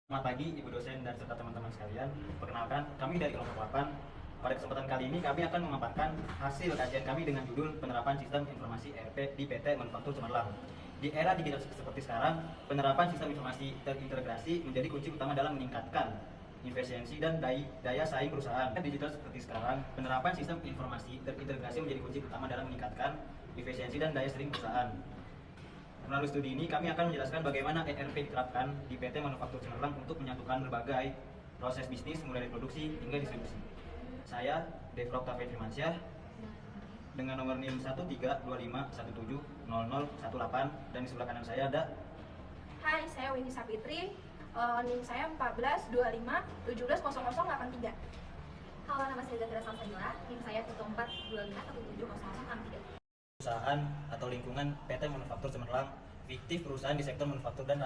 Selamat pagi Ibu dosen dan serta teman-teman sekalian. Perkenalkan, kami dari kelompok 8. Pada kesempatan kali ini kami akan memaparkan hasil kajian kami dengan judul penerapan sistem informasi ERP di PT Manufaktur Cemerlang. Di era digital seperti sekarang, penerapan sistem informasi terintegrasi menjadi kunci utama dalam meningkatkan efisiensi dan daya saing perusahaan. Digital seperti sekarang, penerapan sistem informasi terintegrasi menjadi kunci utama dalam meningkatkan efisiensi dan daya saing perusahaan. Melalui studi ini, kami akan menjelaskan bagaimana ERP diterapkan di PT Manufaktur Cemerlang untuk menyatukan berbagai proses bisnis mulai dari produksi hingga distribusi. Saya, Devrok Tafid Firmansyah, dengan nomor NIM 13251700018, dan di sebelah kanan saya ada. Hai, saya Winnie Sapitri. NIM saya 1425170083. Halo, nama saya Zafira Salsabila. NIM saya 1425170063. Perusahaan atau lingkungan PT Manufaktur Cemerlang, fiktif perusahaan di sektor manufaktur dan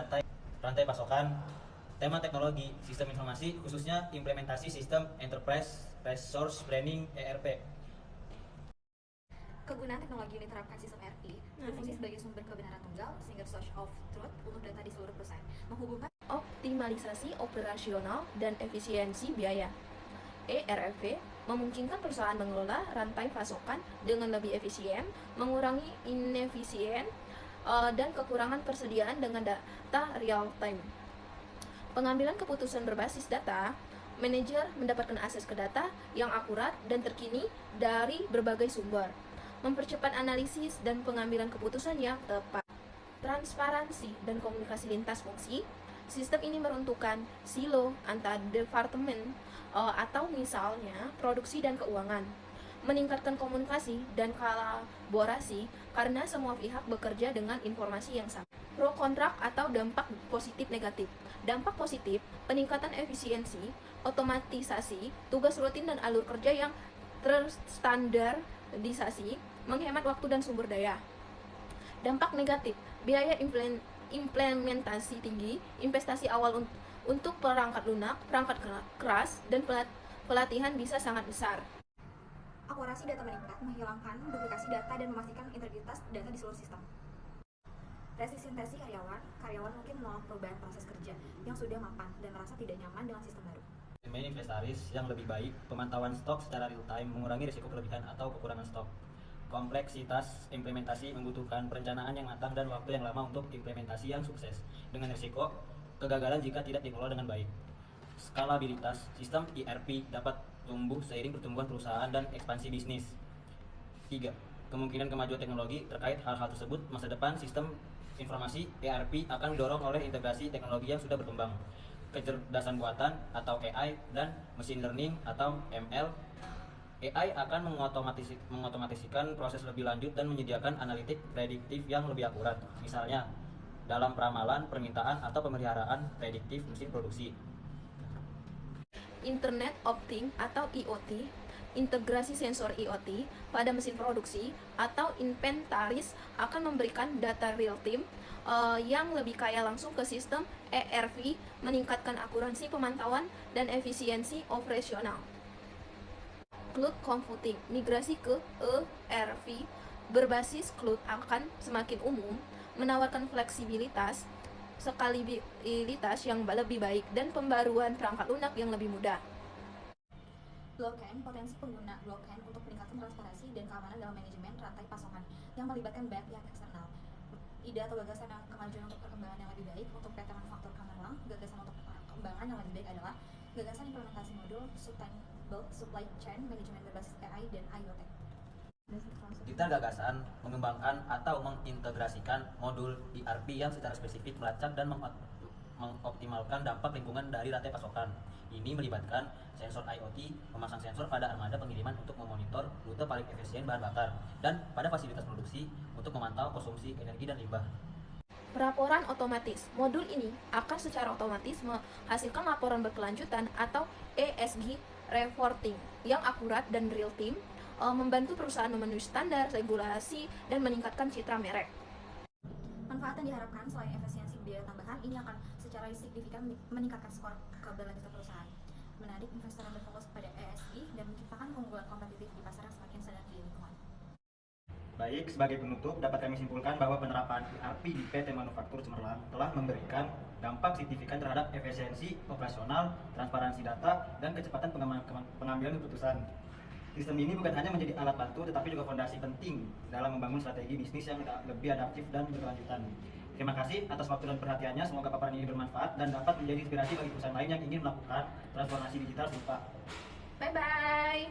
rantai pasokan. Tema teknologi, sistem informasi, khususnya implementasi sistem Enterprise Resource Planning ERP. Kegunaan teknologi yang diterapkan sistem ERP berfungsi sebagai sumber kebenaran tunggal, single source of truth untuk data di seluruh perusahaan, menghubungkan Optimalisasi operasional dan efisiensi biaya. ERP memungkinkan perusahaan mengelola rantai pasokan dengan lebih efisien, mengurangi inefisien dan kekurangan persediaan dengan data real time. Pengambilan keputusan berbasis data, manajer mendapatkan akses ke data yang akurat dan terkini dari berbagai sumber, mempercepat analisis dan pengambilan keputusan yang tepat. Transparansi dan komunikasi lintas fungsi. Sistem ini meruntuhkan silo antar departemen atau misalnya produksi dan keuangan, meningkatkan komunikasi dan kolaborasi karena semua pihak bekerja dengan informasi yang sama. Pro kontrak atau dampak positif negatif. Dampak positif, peningkatan efisiensi, otomatisasi, tugas rutin dan alur kerja yang terstandarisasi, menghemat waktu dan sumber daya. Dampak negatif, biaya implementasi tinggi, investasi awal untuk perangkat lunak, perangkat keras, dan pelatihan bisa sangat besar. akurasi data meningkat, menghilangkan duplikasi data dan memastikan integritas data di seluruh sistem. Resistensi karyawan mungkin menolak perubahan proses kerja yang sudah mapan dan merasa tidak nyaman dengan sistem baru. Manajemen inventaris yang lebih baik, pemantauan stok secara real time, mengurangi risiko kelebihan atau kekurangan stok. Kompleksitas implementasi membutuhkan perencanaan yang matang dan waktu yang lama untuk implementasi yang sukses, dengan risiko kegagalan jika tidak dikelola dengan baik. Skalabilitas, sistem ERP dapat tumbuh seiring pertumbuhan perusahaan dan ekspansi bisnis. 3. Kemungkinan kemajuan teknologi terkait hal-hal tersebut, masa depan sistem informasi ERP akan didorong oleh integrasi teknologi yang sudah berkembang, kecerdasan buatan atau AI, dan machine learning atau ML. AI akan mengotomatiskan proses lebih lanjut dan menyediakan analitik prediktif yang lebih akurat, misalnya dalam peramalan, permintaan, atau pemeliharaan prediktif mesin produksi. Internet of Things atau IoT, integrasi sensor IoT pada mesin produksi atau inventaris akan memberikan data real time yang lebih kaya langsung ke sistem ERP, meningkatkan akurasi pemantauan dan efisiensi operasional. Cloud computing, migrasi ke ERP berbasis cloud akan semakin umum, menawarkan fleksibilitas, skalabilitas yang lebih baik, dan pembaruan perangkat lunak yang lebih mudah. Blockchain, potensi pengguna blockchain untuk meningkatkan transparansi dan keamanan dalam manajemen rantai pasokan yang melibatkan banyak pihak eksternal. Ide atau gagasan yang kemajuan untuk perkembangan yang lebih baik untuk PT Manufaktur Cemerlang, gagasan untuk perkembangan yang lebih baik adalah gagasan implementasi modul sustainable supply chain management berbasis AI dan IoT. Kita gagasan mengembangkan atau mengintegrasikan modul ERP yang secara spesifik melacak dan mengoptimalkan dampak lingkungan dari rantai pasokan. Ini melibatkan sensor IoT, memasang sensor pada armada pengiriman untuk memonitor rute paling efisien bahan bakar, dan pada fasilitas produksi untuk memantau konsumsi energi dan limbah. Pelaporan otomatis. Modul ini akan secara otomatis menghasilkan laporan berkelanjutan atau ESG reporting yang akurat dan real time, membantu perusahaan memenuhi standar, regulasi, dan meningkatkan citra merek. Manfaat yang diharapkan selain efisiensi biaya tambahan, ini akan secara signifikan meningkatkan skor keberlanjutan perusahaan, menarik investor yang berfokus pada ESG, dan menciptakan keunggulan kompetitif di pasar yang semakin sadar di lingkungan. Baik, sebagai penutup dapat kami simpulkan bahwa penerapan ERP di PT Manufaktur Cemerlang telah memberikan dampak signifikan terhadap efisiensi operasional, transparansi data, dan kecepatan pengambilan keputusan. Sistem ini bukan hanya menjadi alat bantu, tetapi juga fondasi penting dalam membangun strategi bisnis yang lebih adaptif dan berkelanjutan. Terima kasih atas waktu dan perhatiannya. Semoga paparan ini bermanfaat dan dapat menjadi inspirasi bagi perusahaan lain yang ingin melakukan transformasi digital serupa. Bye bye.